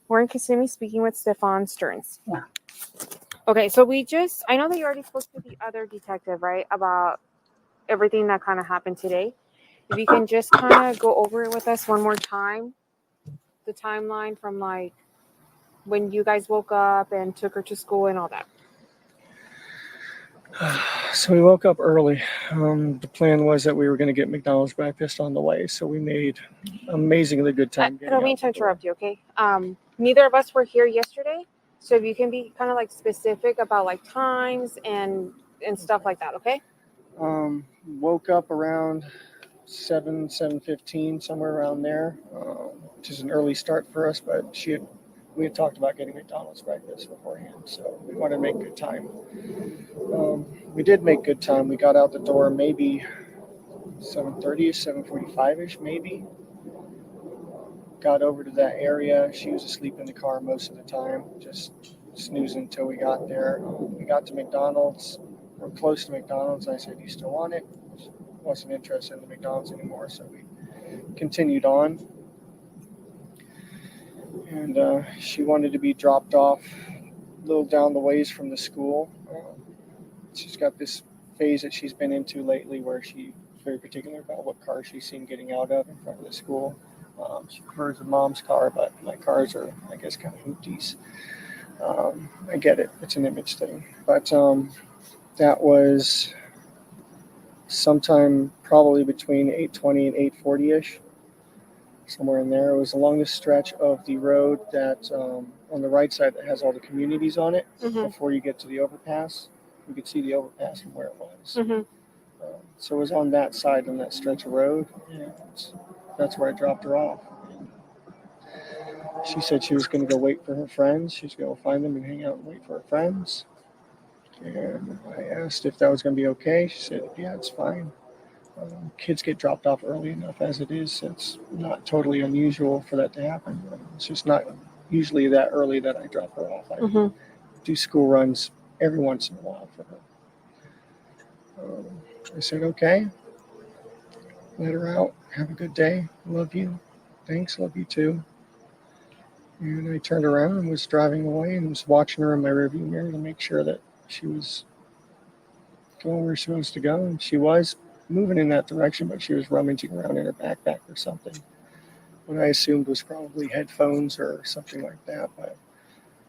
We're in Kissimmee speaking with Stephan Stearns. Yeah. Okay, so I know that you already spoke to the other detective, right, about everything that kind of happened today. If you can just kind of go over it with us one more time, the timeline from like when you guys woke up and took her to school and all that. So we woke up early. The plan was that we were going to get McDonald's breakfast on the way, so we made amazingly good time. I don't mean to interrupt you, okay? Neither of us were here yesterday, so if you can be kind of like specific about like times and stuff like that, okay? Woke up around 7:15, somewhere around there, which is an early start for us, but we had talked about getting McDonald's breakfast beforehand, so we wanted to make good time. We did make good time. We got out the door maybe 7:30ish, 7:45ish, maybe. Got over to that area. She was asleep in the car most of the time, just snoozing until we got there. We got to McDonald's. We're close to McDonald's. I said, "You still want it?" She wasn't interested in the McDonald's anymore, so we continued on. And she wanted to be dropped off a little down the ways from the school. She's got this phase that she's been into lately where she's very particular about what car she's seen getting out of in front of the school. She prefers her mom's car, but my cars are, I guess, kind of hoopties. I get it. It's an image thing. But that was sometime probably between 8:20 and 8:40ish, somewhere in there. It was along the stretch of the road that on the right side that has all the communities on it. Before you get to the overpass. You could see the overpass from where it was. So it was on that side, on that stretch of road. And that's where I dropped her off. She said she was going to go wait for her friends. She was going to go find them and hang out and wait for her friends. And I asked if that was going to be okay. She said, yeah, it's fine. Kids get dropped off early enough as it is. It's not totally unusual for that to happen. It's just not usually that early that I drop her off. I do school runs every once in a while for her. I said, okay. Let her out. Have a good day. Love you. Thanks. Love you too. And I turned around and was driving away and was watching her in my rearview mirror to make sure that she was going where she was to go. And she was moving in that direction, but she was rummaging around in her backpack or something. What I assumed was probably headphones or something like that. But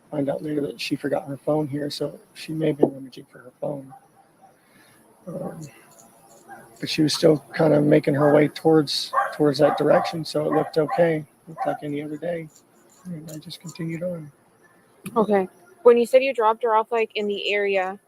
I find out later that she forgot her phone here, so she may have been rummaging for her phone. But she was still kind of making her way towards that direction, so it looked okay. It looked like any other day. And I just continued on. Okay. When you said you dropped her off, like, in the area,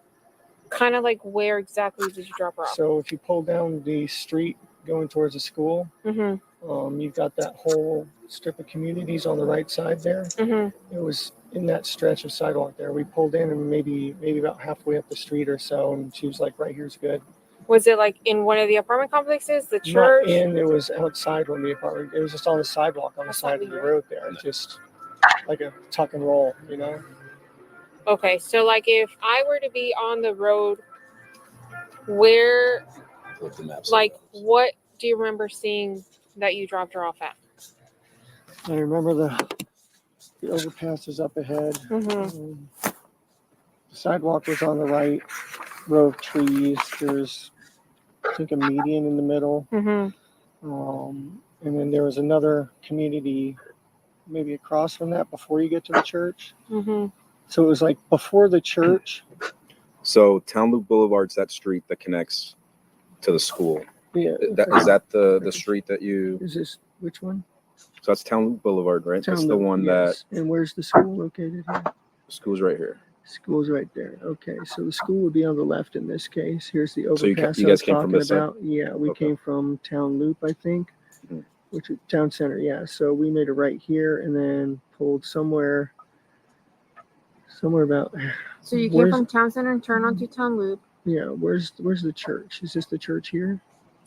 kind of like where exactly did you drop her off? So if you pull down the street going towards the school, you've got that whole strip of communities on the right side there. It was in that stretch of sidewalk there. We pulled in and maybe about halfway up the street or so, and she was like, right here's good. Was it like in one of the apartment complexes, the church? Not in, it was outside one of the apartment. It was just on the sidewalk on the side of the road there, just like a tuck and roll, you know? Okay, so like if I were to be on the road, where, like, what do you remember seeing that you dropped her off at? I remember the overpass is up ahead. The sidewalk was on the right, row of trees. There's, I think, a median in the middle. And then there was another community maybe across from that before you get to the church. So it was like before the church. So Town Loop Boulevard's that street that connects to the school. Yeah. Is that the street that you... Is this, which one? So that's Town Loop Boulevard, right? Town that's Loop, the one yes. that... And where's the school located here? The school's right here. School's right there. Okay, so the school would be on the left in this case. Here's the overpass so you guys came from this about. Yeah, we came from Town Loop, I think, which is Town Center. Yeah, so we made a right here and then pulled somewhere about. So you came from Town Center and turned onto Town Loop. Yeah, where's the church? Is this the church here?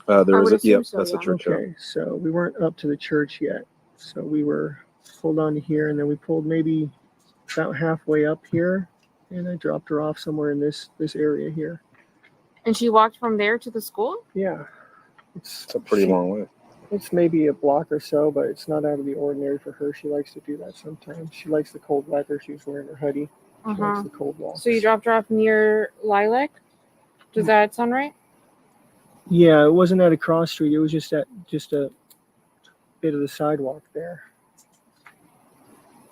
There is that's the church. Okay, so we weren't up to the church yet, so we were pulled on to here, and then we pulled maybe about halfway up here. And I dropped her off somewhere in this area here. And she walked from there to the school? Yeah. It's a pretty long way. It's maybe a block or so, but it's not out of the ordinary for her. She likes to do that sometimes. She likes the cold weather. She was wearing her hoodie. She likes the cold walks. So you dropped her off near Lilac? Does that sound right? Yeah, it wasn't at a cross street. It was just a bit of the sidewalk there.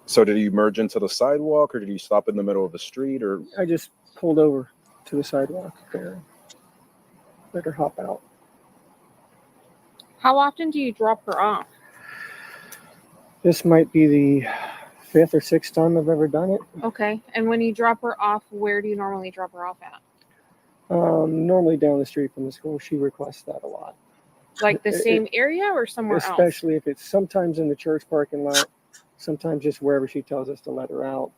So did you merge into the sidewalk, or did you stop in the middle of the street, or? I just pulled over to the sidewalk there. Let her hop out. How often do you drop her off? This might be the 5th or 6th time I've ever done it. Okay. And when you drop her off, where do you normally drop her off at? Normally down the street from the school. She requests that a lot. Like the same area or somewhere else? Especially if it's sometimes in the church parking lot, sometimes just wherever she tells us to let her out.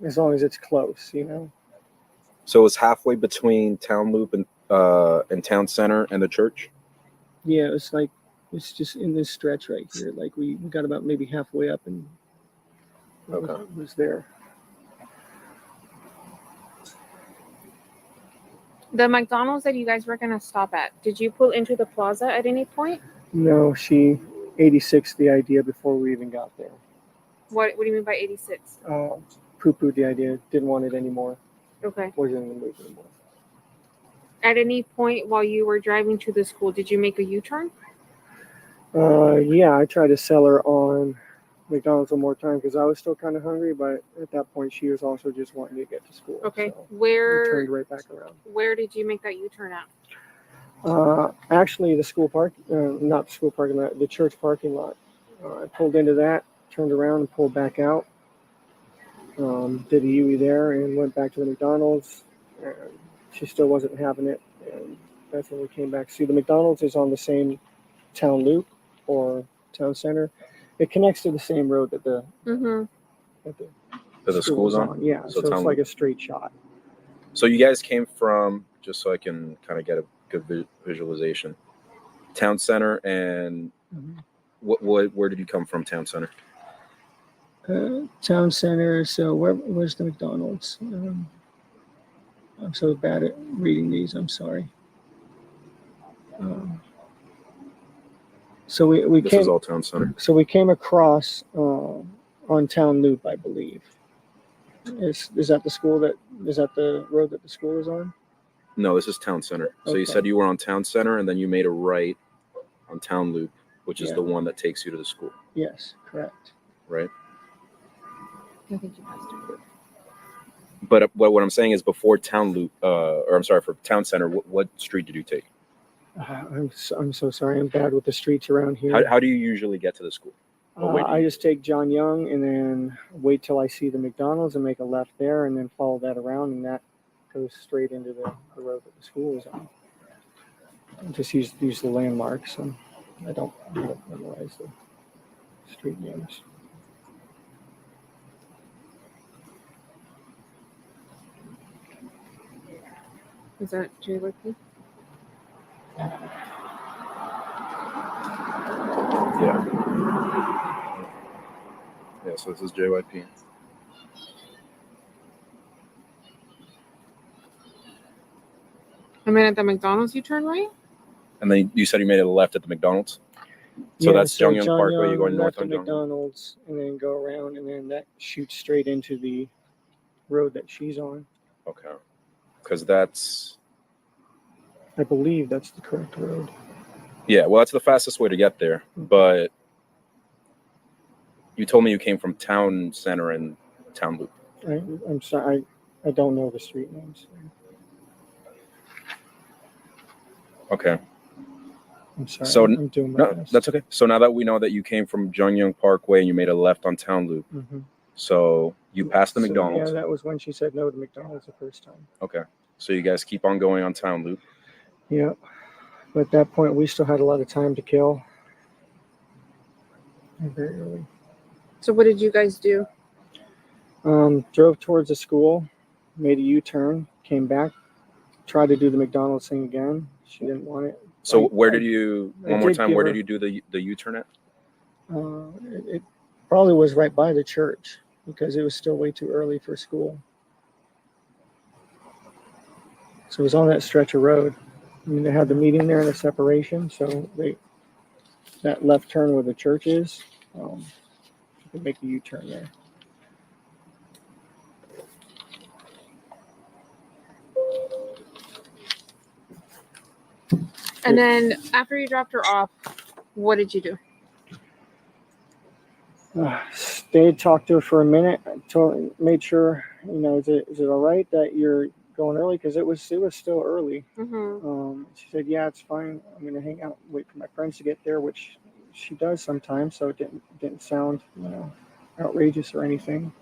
As long as it's close, you know. So it's halfway between Town Loop and Town Center and the church? Yeah, it's just in this stretch right here. Like we got about maybe halfway up and it was there. The McDonald's that you guys were going to stop at, did you pull into the plaza at any point? No, she 86'd the idea before we even got there. What do you mean by 86? Poo-pooed the idea. Didn't want it anymore. Okay. Wasn't in the mood anymore. At any point while you were driving to the school, did you make a U-turn? Yeah, I tried to sell her on McDonald's one more time because I was still kind of hungry, but at that point she was also just wanting to get to school. Okay. So we Where turned right back around. Where did you make that U-turn at? Actually, the school park, not the school parking lot, the church parking lot. I pulled into that, turned around and pulled back out. Did a UE there and went back to the McDonald's. And she still wasn't having it, and that's when we came back. See, the McDonald's is on the same town loop or town center. It connects to the same road that the school's on? Yeah, so it's like a straight shot. So you guys came from, just so I can kind of get a good visualization, Town Center, and where did you come from, Town Center? Town Center, so where's the McDonald's? I'm so bad at reading these, I'm sorry. So we This came, is all Town Center. So we came across on Town Loop, I believe. Is that the school is that the road that the school is on? No, this is Town Center. So Okay. you said you were on Town Center, and then you made a right on Town Loop, which is the one that takes you to the school. Yes, correct. Right? I think you passed it. But what I'm saying is before Town Loop, for Town Center, what street did you take? I'm so sorry. I'm bad with the streets around here. How do you usually get to the school? I just take John Young and then wait till I see the McDonald's and make a left there and then follow that around, and that goes straight into the road that the school is on. I just use the landmarks, and I don't memorize the street names. Is that JYP? Yeah. Yeah, so this is JYP. I mean, at the McDonald's, you turn right? And then you said you made a left at the McDonald's? So that's John Young Parkway, you're going north on John McDonald's, and then go around, and then that shoots straight into the road that she's on. Okay. Because that's... I believe that's the correct road. Yeah, well, that's the fastest way to get there. But you told me you came from Town Center and Town Loop. I'm sorry, I don't know the street names. Okay. I'm sorry. So I'm doing my best. That's okay. So now that we know that you came from John Young Parkway and you made a left on Town Loop, so you passed the McDonald's. Yeah, that was when she said no to McDonald's the first time. Okay. So you guys keep on going on Town Loop. Yeah. But at that point, we still had a lot of time to kill. Very early. So what did you guys do? Drove towards the school, made a U-turn, came back, tried to do the McDonald's thing again. She didn't want it. So where did you do the U-turn at? It probably was right by the church because it was still way too early for school. So it was on that stretch of road. I mean, they had the meeting there in a separation, so that left turn where the church is. You can make a U-turn there. And then after you dropped her off, what did you do? Stayed, talked to her for a minute. Made sure, is it all right that you're going early? Because it was still early. She said, yeah, it's fine. I'm going to hang out, wait for my friends to get there, which she does sometimes. So it didn't sound, outrageous or anything.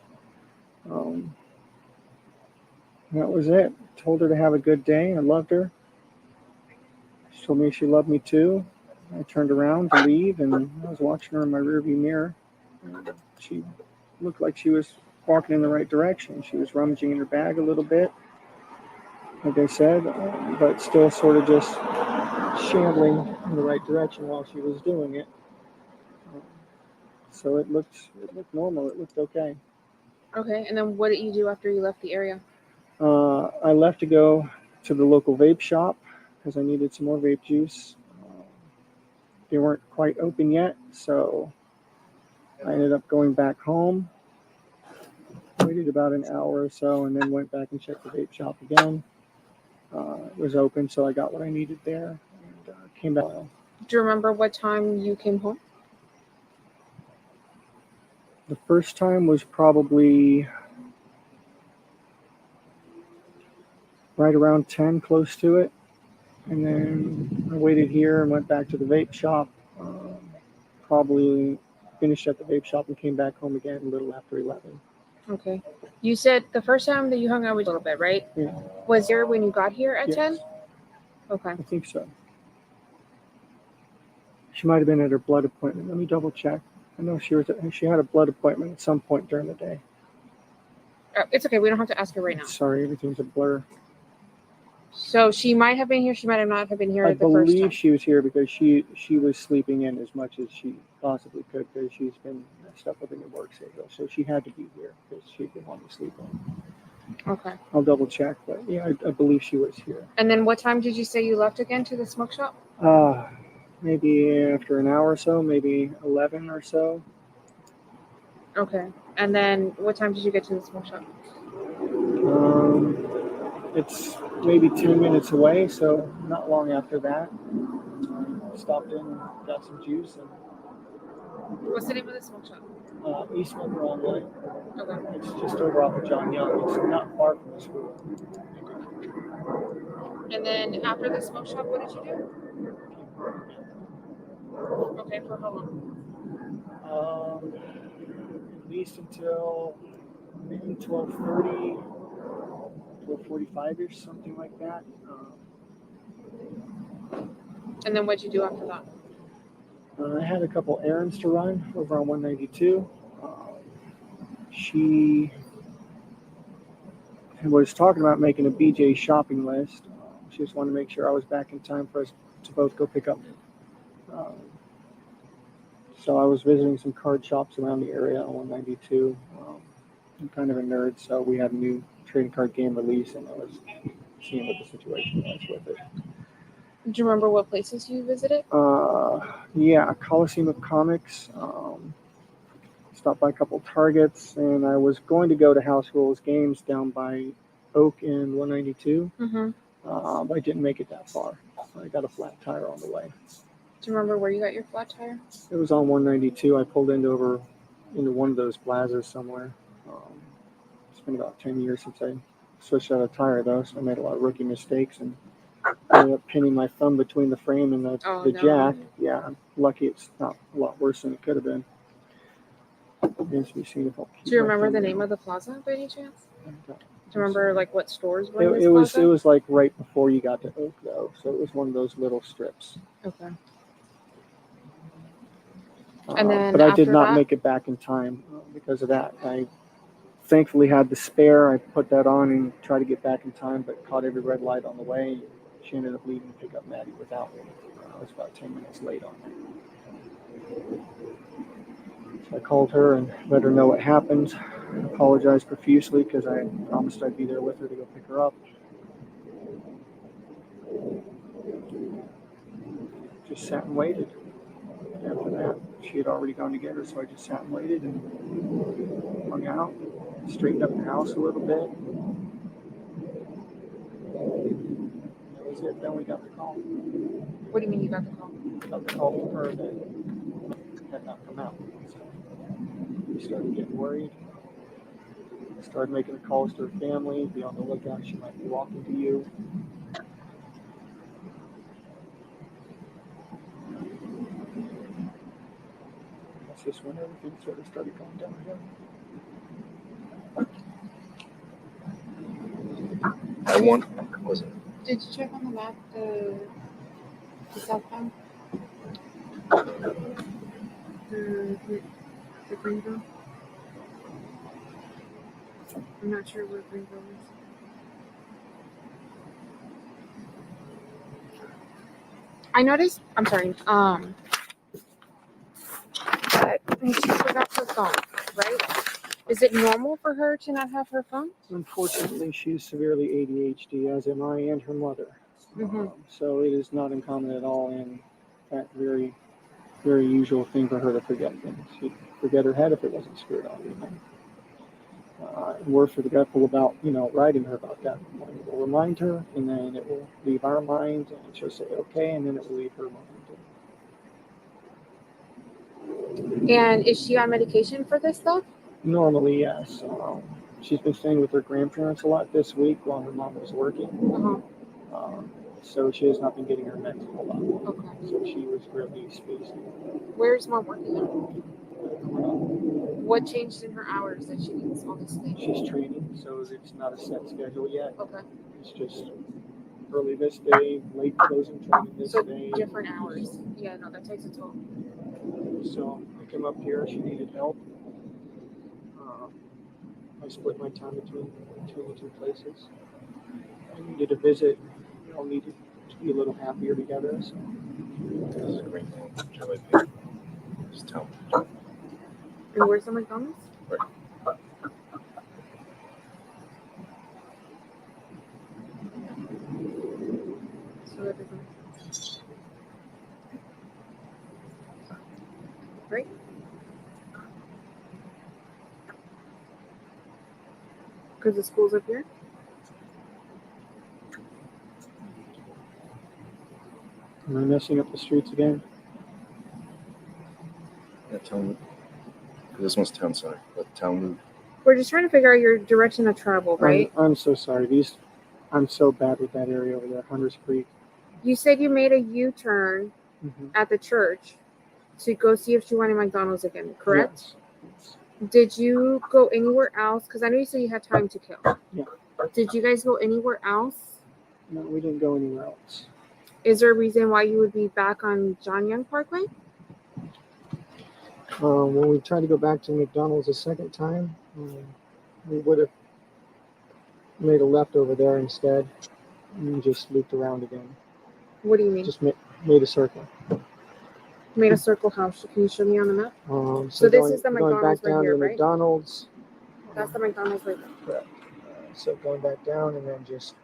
That was it. Told her to have a good day. I loved her. She told me she loved me too. I turned around to leave, and I was watching her in my rearview mirror. And she looked like she was walking in the right direction. She was rummaging in her bag a little bit, like I said, but still sort of just shambling in the right direction while she was doing it. So it looked normal. It looked okay. Okay, and then what did you do after you left the area? I left to go to the local vape shop because I needed some more vape juice. They weren't quite open yet, so I ended up going back home. Waited about an hour or so, and then went back and checked the vape shop again. It was open, so I got what I needed there, and came back. Do you remember what time you came home? The first time was probably right around 10, close to it. And then I waited here and went back to the vape shop. Probably finished at the vape shop and came back home again a little after 11. Okay. You said the first time that you hung out was a little bit, right? Yeah. Was there when you got here at 10? Okay. I think so. She might have been at her blood appointment. Let me double check. I know she had a blood appointment at some point during the day. It's okay. We don't have to ask her right now. Sorry, everything's a blur. So she might have been here. She might have not have been here I at the first time. believe she was here because she was sleeping in as much as she possibly could because she's been messed up with a new work schedule. So she had to be here because she didn't want to sleep in. Okay. I'll double check, but yeah, I believe she was here. And then what time did you say you left again to the smoke shop? Maybe after an hour or so, maybe 11 or so. Okay. And then what time did you get to the smoke shop? It's maybe 10 minutes away, so not long after that. Stopped in and got some juice. And What's the name of the smoke shop? East Monroe Way. Okay. It's just over off of John Young. It's not far from the school. And then after the smoke shop, what did you do? Okay, for how long? At least until maybe 12:30, 12:45ish, something like that. And then what'd you do after that? I had a couple errands to run over on 192. She was talking about making a BJ shopping list. She just wanted to make sure I was back in time for us to both go pick up. So I was visiting some card shops around the area on 192. I'm kind of a nerd, so we had a new trading card game release, and I was seeing what the situation was with it. Do you remember what places you visited? Yeah, Coliseum of Comics. Stopped by a couple Targets, and I was going to go to House Rules Games down by Oak and 192. But I didn't make it that far. I got a flat tire on the way. Do you remember where you got your flat tire? It was on 192. I pulled into one of those plazas somewhere. It's been about 10 years since I switched out a tire, though, so I made a lot of rookie mistakes and ended up pinning my thumb between the frame and the jack. Yeah, I'm lucky it's not a lot worse than it could have been. Do you remember the name of the plaza by any chance? Do you remember what stores were in this plaza? It was like right before you got to Oak, though, so it was one of those little strips. Okay. And then but I did not make it back in time because of that. I thankfully had the spare. I put that on and tried to get back in time, but caught every red light on the way. She ended up leaving to pick up Maddie without me. I was about 10 minutes late on that. So I called her and let her know what happened. I apologized profusely because I promised I'd be there with her to go pick her up. Just sat and waited. she had already gone to get her, so I just sat and waited and hung out, straightened up the house a little bit. That was it. Then we got the call. What do you mean you got the call? Got the call from her that had not come out. So we started getting worried. I started making calls to her family, be on the lookout, she might be walking to you. That's just when everything sort of started going downhill. I want. Was it? Did you check on the map the southbound? The Greenville? I'm not sure where Greenville is. I noticed, I'm sorry, that she forgot her phone, right? Is it normal for her to not have her phone? Unfortunately, she's severely ADHD, as am I and her mother. So it is not uncommon at all, and in fact, very, very usual thing for her to forget things. She'd forget her head if it wasn't screwed on. We're forgetful about, writing her about that. It will remind her, and then it will leave our mind, and she'll say okay, and then it will leave her mind. And is she on medication for this stuff? Normally, yes. She's been staying with her grandparents a lot this week while her mom was working. So she has not been getting her meds a whole lot. Okay. So she was really spacey. Where's mom working at? What changed in her hours that she needs all this thing? She's training, so it's not a set schedule yet. Okay. It's just early this day, late closing training this So day. different hours. Yeah, no, that takes a toll. So I came up here. She needed help. I split my time between the two places. I needed a visit. We all needed to be a little happier together. So. This is a great name. Just tell me. And where's the McDonald's? Right. So that doesn't. Right? Because the school's up here? Am I messing up the streets again? Yeah, tell me. This one's town center, but town loop. We're just trying to figure out your direction of travel, right? I'm so sorry. I'm so bad with that area over there, Hunters Creek. You said you made a U-turn at the church to go see if she wanted McDonald's again, correct? Yes. Did you go anywhere else? Because I know you said you had time to kill. Yeah. Did you guys go anywhere else? No, we didn't go anywhere else. Is there a reason why you would be back on John Young Parkway? When we tried to go back to McDonald's a second time, we would have made a left over there instead and just looped around again. What do you mean? Just made a circle. Made a circle house. Can you show me on the map? So this is the going McDonald's back down right here, to right? McDonald's. That's the McDonald's right there. Correct. So going back down and then just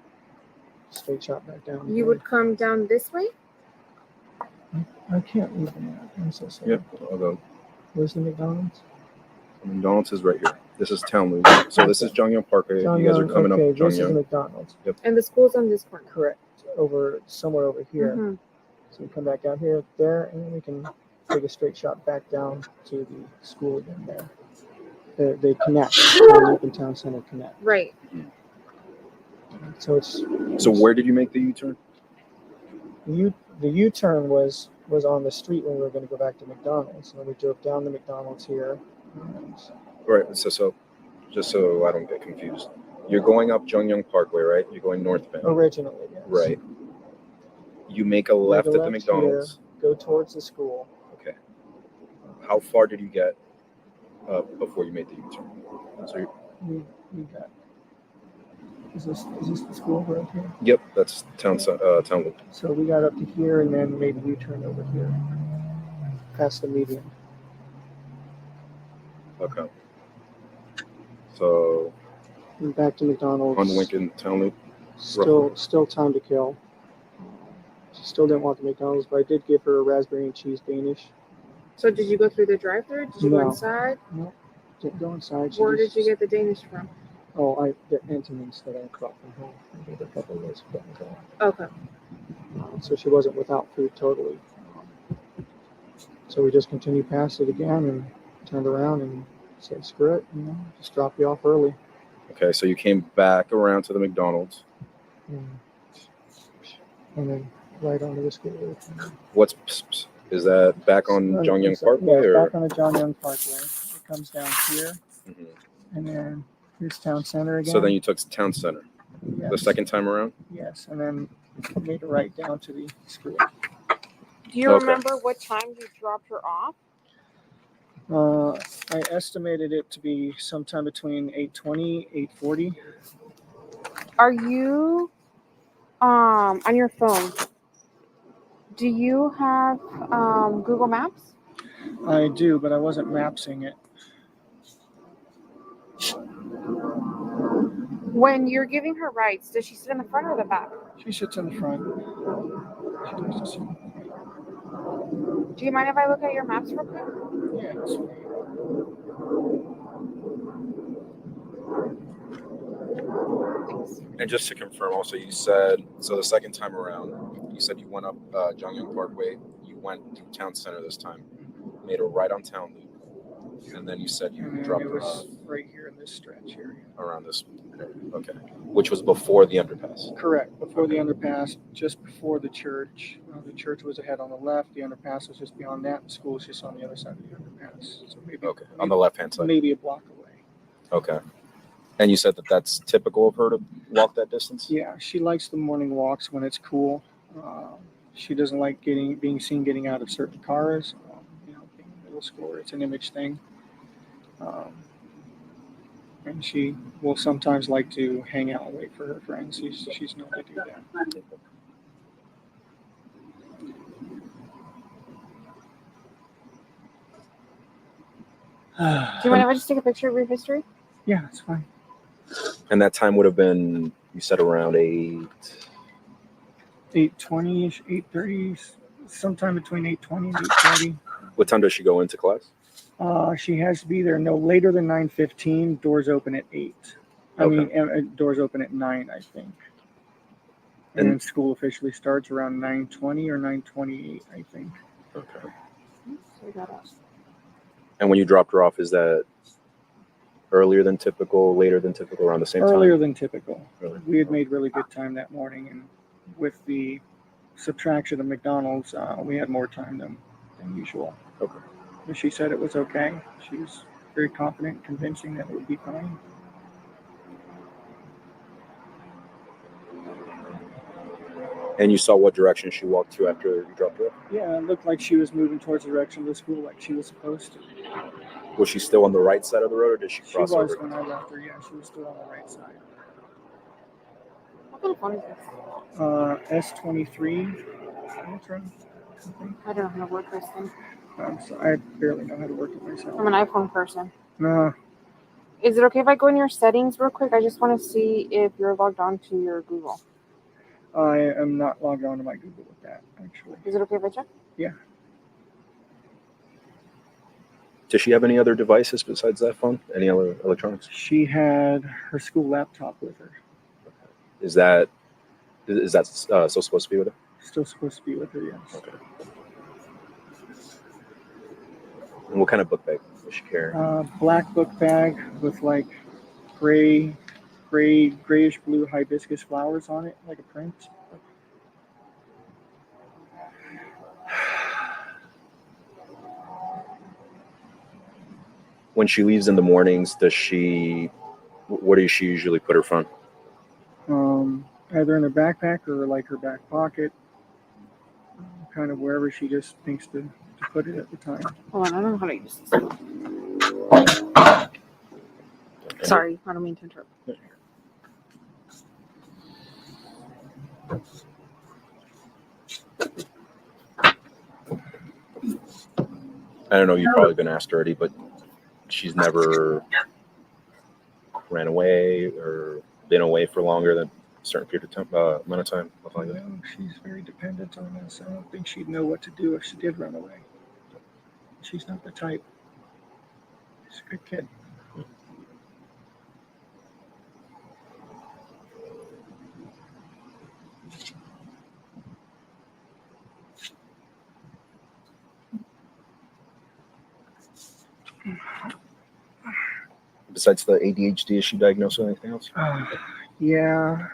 straight shot back down. You would come down this way? I can't read the map. I'm so sorry. Yep, I'll go. Where's the McDonald's? McDonald's is right here. This is town loop. So this is John Young Parkway. You guys are coming up John this Young. is McDonald's. Yep. And the school's on this corner. Correct. Somewhere over here. So we come back out here, there, and then we can take a straight shot back down to the school again there. They connect. The loop and town center connect. Right. So it's. So where did you make the U-turn? The U-turn was on the street when we were going to go back to McDonald's. And we drove down to McDonald's here. Right. So just so I don't get confused, you're going up John Young Parkway, right? You're going northbound. Originally, yes. Right. You make a left at the McDonald's. Here, go towards the school. Okay. How far did you get before you made the U-turn? So we got. Is this the school right here? Yep, that's town loop. So we got up to here and then made a U-turn over here, past the median. Okay. So. And back to McDonald's. On Lincoln town loop. Still time to kill. She still didn't want the McDonald's, but I did give her a raspberry and cheese Danish So did you go through the drive-thru? Did you go No. inside? No, didn't go inside. Where did you get the Danish from? Oh, the Entenmann's that I brought from home. I gave her a couple of those from home. Okay. So she wasn't without food totally. So we just continued past it again and turned around and said, screw it, just drop you off early. Okay, so you came back around to the McDonald's. And then right onto the school. Is that back on John Young Parkway? Yeah, or? back on the John Young Parkway. It comes down here, and then here's Town Center again. So then you took Town Center the second time around? Yes, and then made it right down to the school. Do you remember what time you dropped her off? I estimated it to be sometime between 8:20, 8:40. Are you on your phone? Do you have Google Maps? I do, but I wasn't mapsing it. When you're giving her rides, does she sit in the front or the back? She sits in the front. She likes to sit in the front. Do you mind if I look at your maps real quick? Yeah, that's fine. Thanks. And just to confirm, also, you said, so the second time around, you said you went up John Young Parkway, you went through Town Center this time, made a right on Town Loop, and then you said you dropped her off right here in this stretch here. around this area. Okay. Which was before the underpass. Correct. Before the underpass, just before the church. The church was ahead on the left. The underpass was just beyond that. The school was just on the other side of the underpass. So maybe on the left-hand side. Maybe a block away. Okay. And you said that that's typical of her to walk that distance? Yeah, she likes the morning walks when it's cool. She doesn't like being seen getting out of certain cars. Being a middle schooler, it's an image thing. And she will sometimes like to hang out and wait for her friends. She's known to do that. Do you mind if I just take a picture of your history? Yeah, it's fine. And that time would have been, you said around 8:20ish, 8:30, sometime between 8:20 and 8:30. What time does she go into class? She has to be there no later than 9:15. Doors open at 8. Doors open at 9, I think. And then school officially starts around 9:20 or 9:28, I think. Okay. And when you dropped her off, is that earlier than typical, later than typical, around the same time? Earlier than typical. Really? We had made really good time that morning, and with the subtraction of McDonald's, we had more time than usual. Okay. But she said it was okay. She was very confident, convincing that it would be fine. And you saw what direction she walked to after you dropped her off? Yeah, it looked like she was moving towards the direction of the school like she was supposed to. Was she still on the right side of the road, or did she cross over? She was when I left her, yeah. She was still on the right side. What kind of phone is this? S23 Ultra. I don't know how to work this thing. I barely know how to work it myself. I'm an iPhone person. No. Is it okay if I go in your settings real quick? I just want to see if you're logged on to your Google. I am not logged on to my Google with that, actually. Is it okay if I check? Yeah. Does she have any other devices besides that phone? Any other electronics? She had her school laptop with her. Is that still supposed to be with her? Still supposed to be with her, yes. Okay. And what kind of book bag was she carrying? Black book bag with like grayish blue hibiscus flowers on it, like a print. When she leaves in the mornings, where does she usually put her phone? Either in her backpack or like her back pocket, kind of wherever she just thinks to put it at the time. Hold on, I don't know how to use this. Sorry, I don't mean to interrupt. I don't know, you've probably been asked already, but she's never ran away or been away for longer than a certain period of time, amount of time, nothing like that. No, she's very dependent on us. I don't think she'd know what to do if she did run away. She's not the type. She's a good kid. Besides the ADHD, is she diagnosed with anything else? Yeah,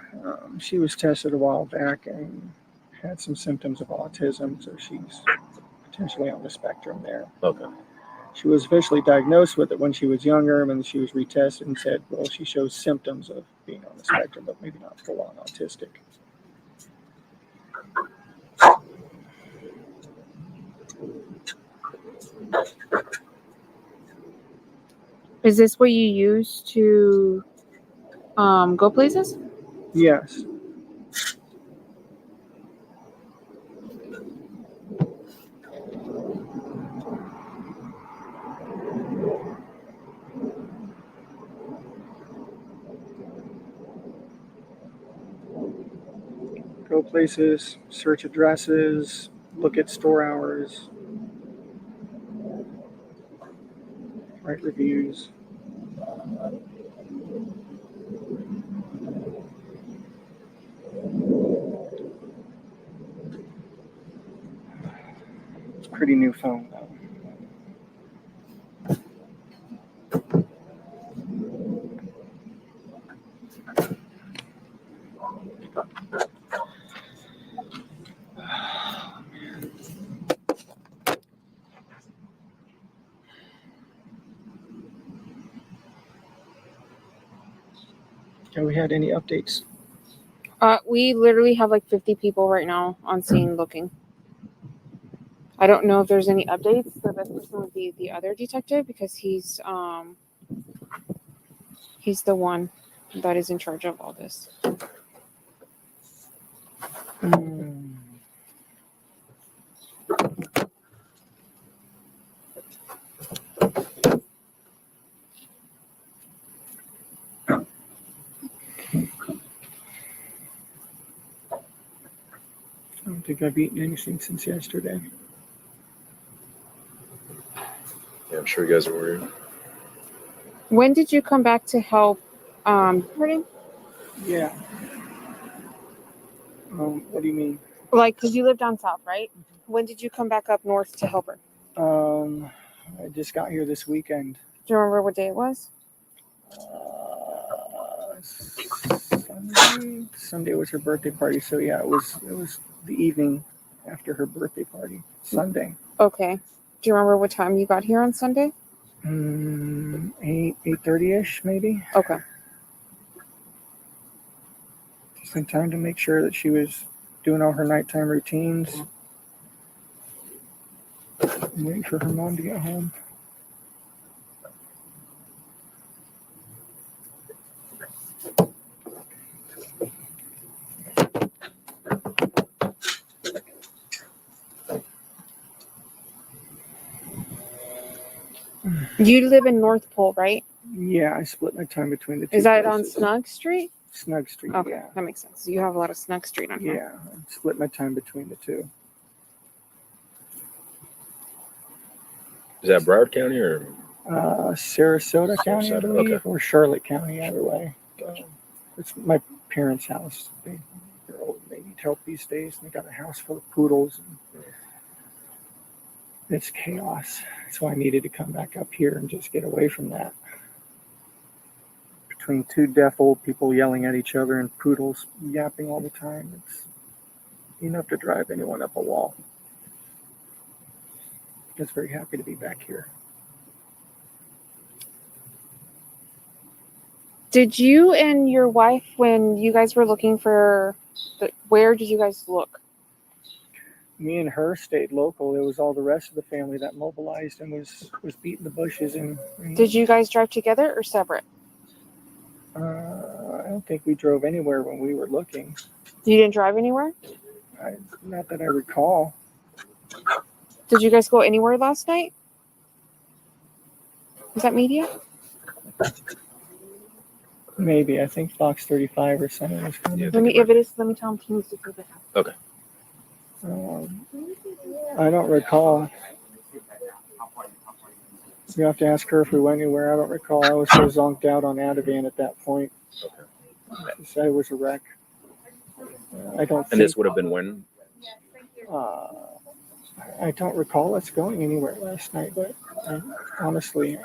she was tested a while back and had some symptoms of autism, so she's potentially on the spectrum there. Okay. She was officially diagnosed with it when she was younger, and then she was retested and said, well, she shows symptoms of being on the spectrum, but maybe not full-on autistic. Is this what you use to go places? Yes. Go places, search addresses, look at store hours, write reviews. It's a pretty new phone, though. Have we had any updates? We literally have like 50 people right now on scene looking. I don't know if there's any updates. The best person would be the other detective because he's the one that is in charge of all this. I don't think I've eaten anything since yesterday. Yeah, I'm sure you guys are worried. When did you come back to help? Pardon? Yeah. What do you mean? Like, because you live down south, right? When did you come back up north to help her? I just got here this weekend. Do you remember what day it was? Sunday was her birthday party, so yeah, it was the evening after her birthday party. Sunday. Okay. Do you remember what time you got here on Sunday? 8:30ish maybe. Okay. Just in time to make sure that she was doing all her nighttime routines. And waiting for her mom to get home. You live in North Pole, right? Yeah, I split my time between the two. Is that places. on Snug Street? Snug Street, Okay, yeah. that makes sense. You have a lot of Snug Street on here. Yeah, I split my time between the two. Is that Broward County or? Sarasota County, I believe, okay. or Charlotte County, either way. It's my parents' house. They're old. They need help these days. They got a house full of poodles. And it's chaos. So I needed to come back up here and just get away from that. Between two deaf old people yelling at each other and poodles yapping all the time, it's enough to drive anyone up a wall. I was very happy to be back here. Did you and your wife, when you guys were looking for, where did you guys look? Me and her stayed local. It was all the rest of the family that mobilized and was beating the bushes. And Did you guys drive together or separate? I don't think we drove anywhere when we were looking. You didn't drive anywhere? Not that I recall. Did you guys go anywhere last night? Was that media? Maybe. I think Fox 35 or something was coming. Yeah. If it is, let me tell him he needs to keep it. Okay. I don't recall. You have to ask her if we went anywhere. I don't recall. I was so zonked out on Ativan at that point. Okay. She said it was a wreck. I don't And think. this would have been when? I don't recall us going anywhere last night, but honestly, at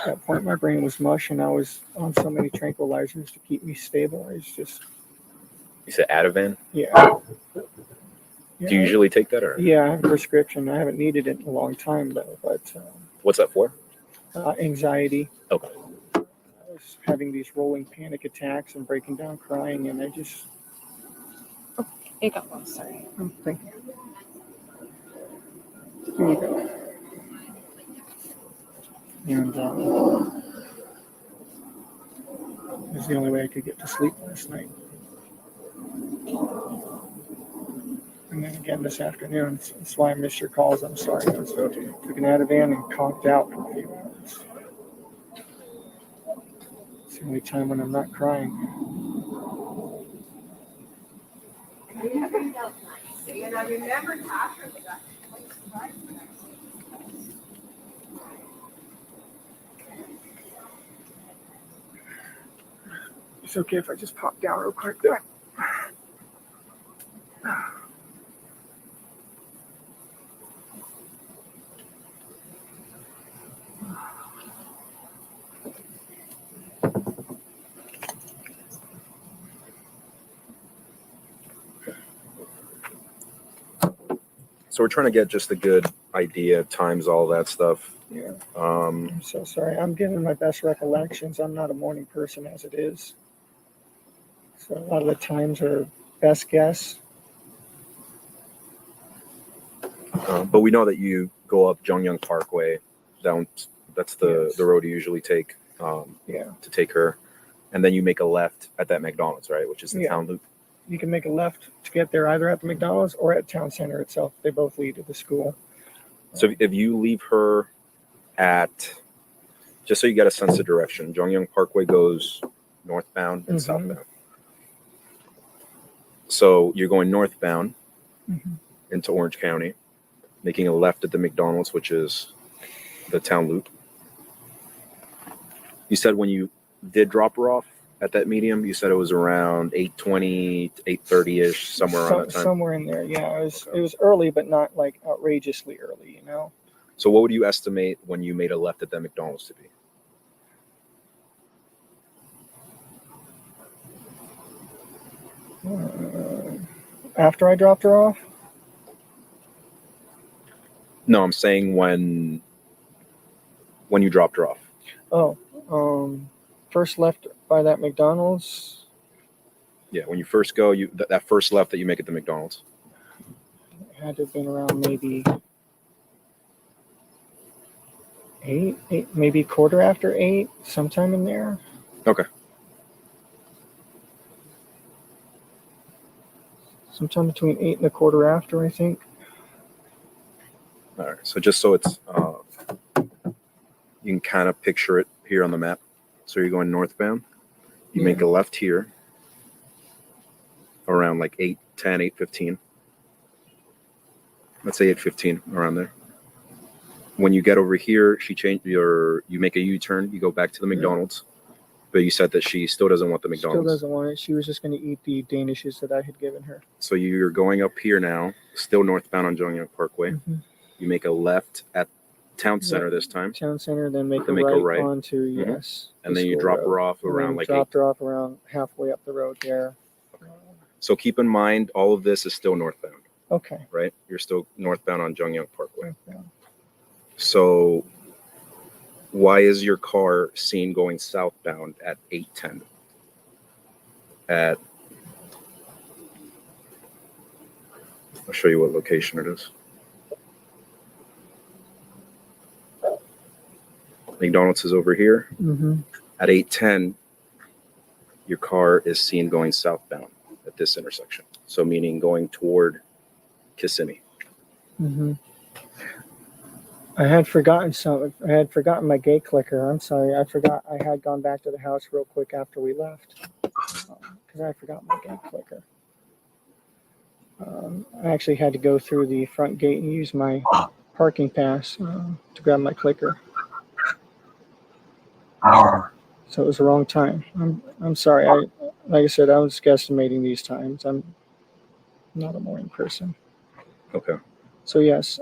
that point, my brain was mush, and I was on so many tranquilizers to keep me stable. It's just. You said Ativan? Yeah. Do you usually take that, or? Yeah, I have a prescription. I haven't needed it in a long time, though. But What's that for? anxiety. Okay. I was having these rolling panic attacks and breaking down crying, and I just. It got lost. Sorry. Thank you. Here you go. And it was the only way I could get to sleep last night. And then again this afternoon. That's why I missed your calls. I'm sorry. I was took an Ativan and conked out for a few hours. It's the only time when I'm not crying. It's okay if I just pop down real quick. So we're trying to get just a good idea, times, all that stuff. Yeah. Um, I'm so sorry. I'm giving my best recollections. I'm not a morning person as it is. So a lot of the times are best guess. but we know that you go up Jongyang Parkway down. That's the road you usually take to take her. And then you make a left at that McDonald's, right? Which is the town loop. You can make a left to get there either at the McDonald's or at Town Center itself. They both lead to the school. So if you leave her at, just so you get a sense of direction, Jongyang Parkway goes northbound and southbound. So you're going northbound into Orange County, making a left at the McDonald's, which is the town loop. You said when you did drop her off at that medium, you said it was around 8:20 to 8:30-ish, somewhere around that time? Somewhere in there, yeah. It was early, but not like outrageously early, you know? So what would you estimate when you made a left at that McDonald's to be? After I dropped her off? No, I'm saying when you dropped her off. Oh, first left by that McDonald's. Yeah, when you first go, that first left that you make at the McDonald's. It had to have been around maybe 8, maybe quarter after 8, sometime in there. Okay. Sometime between 8 and a quarter after, I think. All right. So just so it's, you can kind of picture it here on the map. So you're going northbound. You make a left here around like 8:10, 8:15. Let's say 8:15, around there. When you get over here, you make a U-turn. You go back to the McDonald's. But you said that she still doesn't want the McDonald's. Still doesn't want it. She was just going to eat the Danishes that I had given her. So you're going up here now, still northbound on Jongyang Parkway. You make a left at Town Center this time. Town Center, then make a right onto, yes. And then you drop her off around like 8. Dropped her off around halfway up the road there. Okay. So keep in mind, all of this is still northbound. Okay. Right? You're still northbound on Jongyang Parkway. Northbound. So why is your car seen going southbound at 8:10? I'll show you what location it is. McDonald's is over here. At 8:10, your car is seen going southbound at this intersection. So meaning going toward Kissimmee. I had forgotten something. I had forgotten my gate clicker. I'm sorry. I forgot. I had gone back to the house real quick after we left because I forgot my gate clicker. I actually had to go through the front gate and use my parking pass to grab my clicker. So it was the wrong time. I'm sorry. Like I said, I was guesstimating these times. I'm not a morning person. Okay. So yes,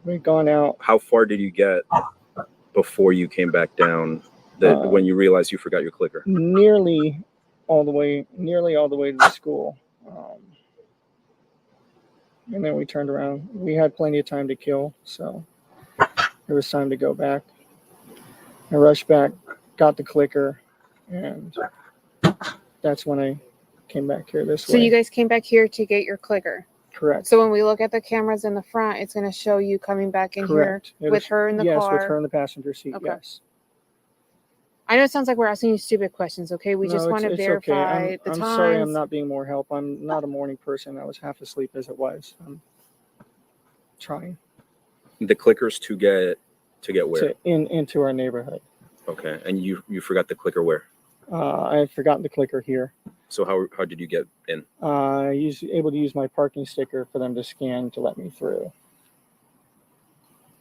we've gone out. How far did you get before you came back down? That when you realized you forgot your clicker? Nearly all the way to the school. And then we turned around. We had plenty of time to kill, so there was time to go back. I rushed back, got the clicker, and that's when I came back here this way. So you guys came back here to get your clicker. Correct. So when we look at the cameras in the front, it's going to show you coming back in Correct. here with her in the car. Yes, with her in the passenger seat. Okay. Yes. I know it sounds like we're asking you stupid questions, okay? We just want to verify okay. the I'm times. sorry I'm not being more help. I'm not a morning person. I was half asleep as it was. I'm trying. The clickers to get where? Into our neighborhood. Okay. And you forgot the clicker where? I had forgotten the clicker here. So how did you get in? I was able to use my parking sticker for them to scan to let me through.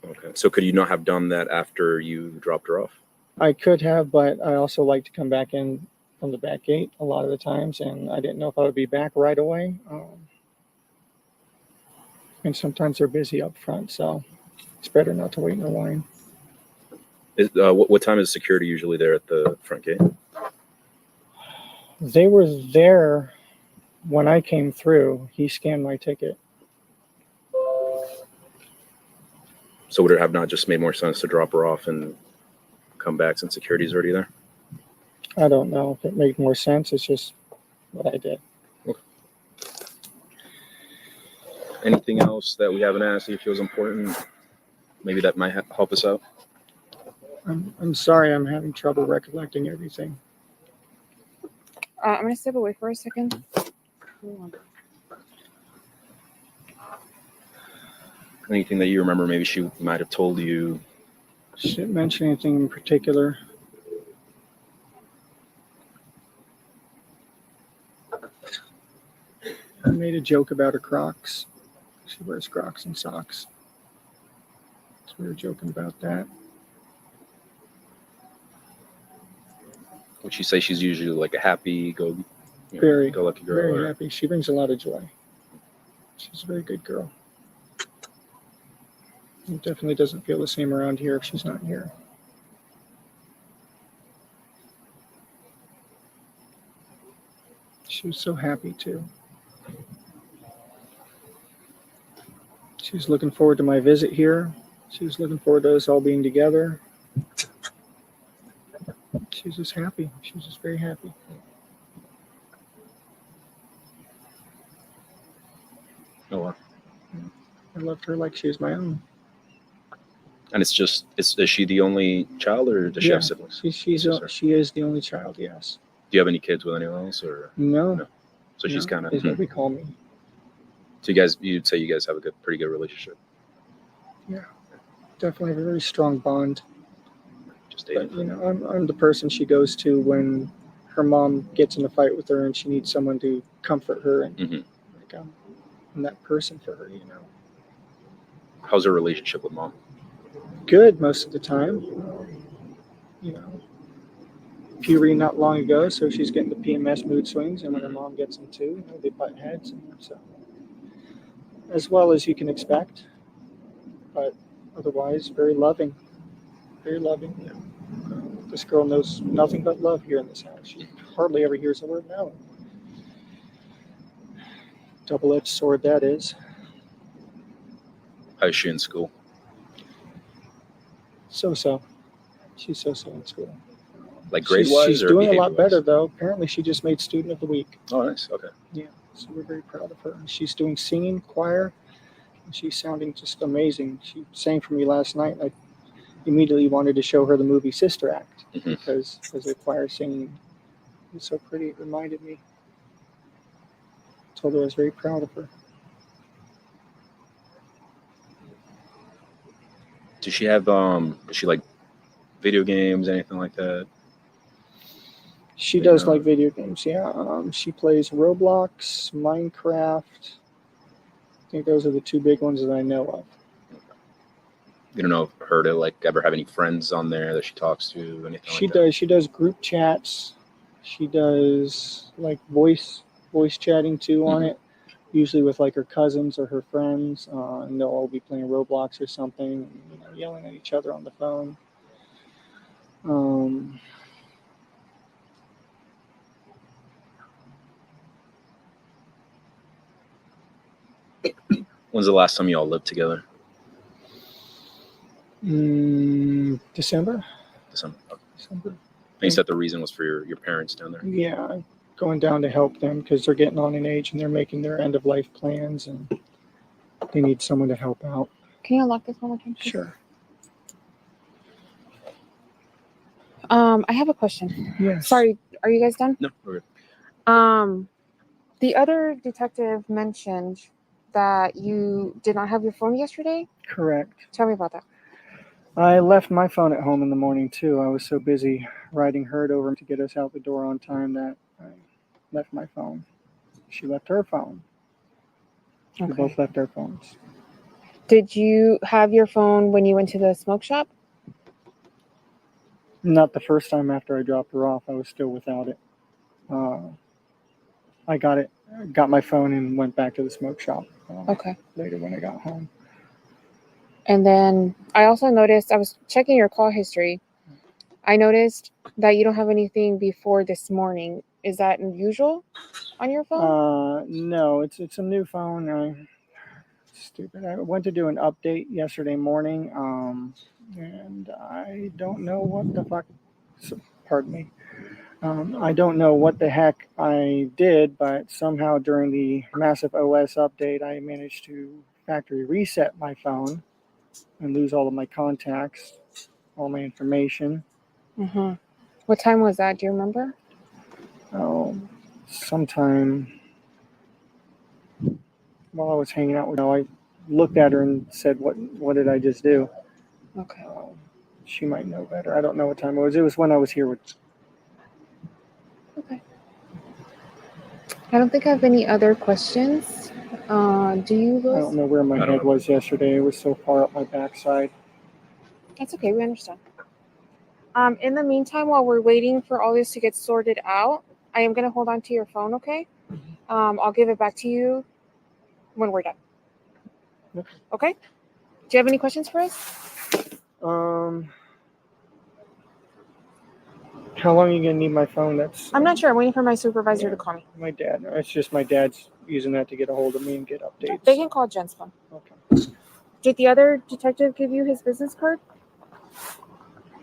Okay. So could you not have done that after you dropped her off? I could have, but I also like to come back in from the back gate a lot of the times, and I didn't know if I would be back right away. And sometimes they're busy up front, so it's better not to wait in the line. What time is security usually there at the front gate? They were there when I came through. He scanned my ticket. So would it have not just made more sense to drop her off and come back since security's already there? I don't know if it made more sense. It's just what I did. Okay. Anything else that we haven't asked you feels important? Maybe that might help us out? I'm sorry. I'm having trouble recollecting everything. I'm going to step away for a second. Anything that you remember maybe she might have told you? She didn't mention anything in particular. I made a joke about her Crocs. She wears Crocs and socks. So we were joking about that. Would she say she's usually like a happy, go lucky girl? Very happy. She brings a lot of joy. She's a very good girl. It definitely doesn't feel the same around here if she's not here. She was so happy too. She was looking forward to my visit here. She was looking forward to us all being together. She was just happy. She was just very happy. Oh, wow. I loved her like she was my own. And is she the only child, or does she have siblings? She is the only child, yes. Do you have any kids with anyone else, or no? So she's kind of is what we call me. So you'd say you guys have a pretty good relationship. Yeah, definitely have a very strong bond. Just dating. But, I'm the person she goes to when her mom gets in a fight with her and she needs someone to comfort her, and I'm that person for her. How's her relationship with mom? Good most of the time. Puberty not long ago, so she's getting the PMS mood swings, and when her mom gets them too, they butt heads, and so as well as you can expect. But otherwise, very loving. Very loving. Yeah. This girl knows nothing but love here in this house. She hardly ever hears a word no. Double-edged sword that is. How is she in school? So-so. She's so-so in school. Like grade-wise, she's or doing a behavior-wise? lot better, though. Apparently, she just made Student of the Week. Oh, nice. Okay. Yeah, so we're very proud of her. She's doing singing, choir, and she's sounding just amazing. She sang for me last night, and I immediately wanted to show her the movie Sister Act, because the choir singing was so pretty. It reminded me. I told her I was very proud of her. Does she have does she like video games, anything like that? She does like video games, yeah. She plays Roblox, Minecraft. I think those are the two big ones that I know of. You don't know her to like ever have any friends on there that she talks to, anything She like does. She does group chats. She does like voice chatting too on it. Usually with like her cousins or her friends, and they'll all be playing Roblox or something, yelling at each other on the phone. Um, When's the last time you all lived together? December. December. Okay. December. And you said the reason was for your parents down there? Yeah, going down to help them because they're getting on in age and they're making their end of life plans and they need someone to help out. Can you unlock this one more time, please? Sure. I have a question. Yes. Sorry, are you guys done? No, we're good. The other detective mentioned that you did not have your phone yesterday. Correct. Tell me about that. I left my phone at home in the morning too. I was so busy riding Herd over to get us out the door on time that I left my phone. She left her phone. We both left our phones. Did you have your phone when you went to the smoke shop? Not the first time after I dropped her off. I was still without it. I got my phone and went back to the smoke shop later when I got home. And then I also noticed, I was checking your call history. I noticed that you don't have anything before this morning. Is that unusual on your phone? No, it's a new phone. Stupid. I went to do an update yesterday morning, and I don't know what the fuck. Pardon me. I don't know what the heck I did, but somehow during the massive OS update, I managed to factory reset my phone and lose all of my contacts, all my information. Mm-hmm. What time was that? Do you remember? Oh, sometime while I was hanging out with her, I looked at her and said, "What did I just do?" Okay. She might know better. I don't know what time it was. It was when I was here with. Okay. I don't think I have any other questions. Do you, Louis? I don't know where my head was yesterday. It was so far up my backside. That's okay. We understand. In the meantime, while we're waiting for all this to get sorted out, I am going to hold on to your phone, okay? I'll give it back to you when we're done. Okay? Do you have any questions for us? How long are you gonna need my phone? I'm not sure. I'm waiting for my supervisor to call me. My dad. It's just my dad's using that to get a hold of me and get updates. They can call Jen's phone. Okay. Did the other detective give you his business card?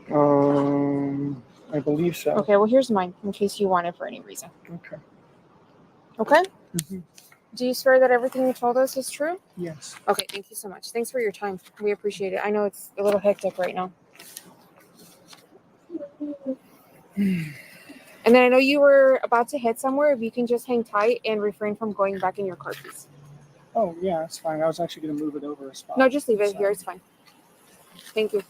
I believe so. Okay, well, here's mine in case you want it for any reason. Okay. Okay? Mm-hmm. Do you swear that everything you told us is true? Yes. Okay, thank you so much. Thanks for your time. We appreciate it. I know it's a little hectic right now. And then I know you were about to head somewhere. If you can just hang tight and refrain from going back in your car, please. Oh, yeah, it's fine. I was actually going to move it over a spot. No, just leave it here. It's fine. Thank you.